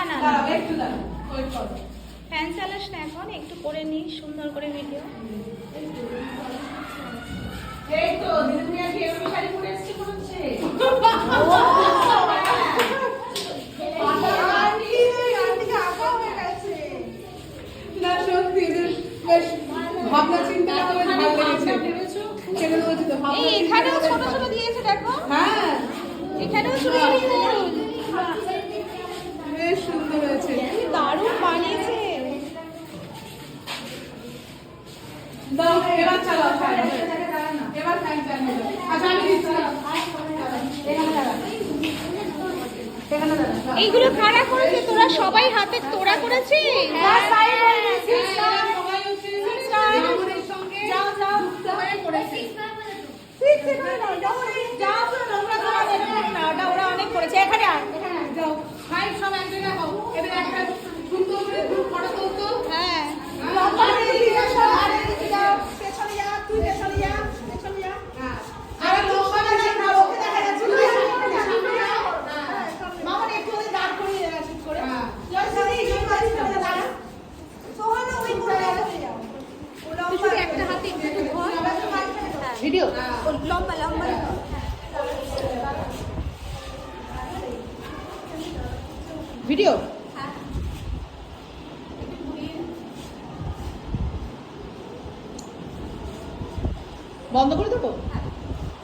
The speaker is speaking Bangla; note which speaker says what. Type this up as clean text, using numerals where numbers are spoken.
Speaker 1: না
Speaker 2: দাঁড়াও একটু দাঁড়াও ওয়েট করো।
Speaker 1: ফ্যান চালাস না এখন, একটু করে নি সুন্দর করে ভিডিও।
Speaker 2: এই তো দিদি আজকে এরকম শাড়ি পরে এসেছে মনে হচ্ছে। না সত্যি বেশ ভাবনা চিন্তা করে ভালো লেগেছে। ছেড়ে দেবো তো ভাবনা
Speaker 1: এই এখানেও ছোট ছোট দিয়েছে দেখো,
Speaker 2: হ্যাঁ
Speaker 1: এখানেও ছোট ছোট ফুল,
Speaker 2: বেশ সুন্দর হয়েছে।
Speaker 1: কি দারুণ বানিয়েছে।
Speaker 2: দাও এবার চালাও ফ্যান। এবার ফ্যান চালিয়ে দাও। আচ্ছা আমি দিচ্ছি। এখানে দাঁড়া। এখানে দাঁড়া।
Speaker 1: এইগুলো কারা করেছে? তোরা সবাই হাতে তোরা করেছিস?
Speaker 2: হ্যাঁ সবাই হচ্ছে মামুনের সঙ্গে যাও যাও হয়ে পড়েছে। ঠিক ঠিক করে নাও যাও যাও পুরো নোংরা করা যাবে না, ওটা ওরা অনেক করেছে। এখানে আর এখানে আর যাও ভাই সব এক জায়গায় হও। এবার একটা সুন্দর করে গ্রুপ ফটো তুলতো।
Speaker 1: হ্যাঁ
Speaker 2: লম্বা করে দিয়ে সব আরে দিকে যাও, পেছনে যা, তুই পেছনে যা, পেছনে যা। হ্যাঁ আরে লম্বা করে না, ওকে দেখা যাচ্ছে না। সামনে যাও। হ্যাঁ মামুন একটু ওই দাঁড় করিয়ে শুট করে। জয় সাথে জয় সাথে দাঁড়া। সোহানা ওই করে যাও।
Speaker 1: তুই শুধু একটা হাতে একটু ধর।
Speaker 2: ভিডিও
Speaker 1: ও লম্বা লম্বা
Speaker 2: ভিডিও বন্ধ করে দেবো।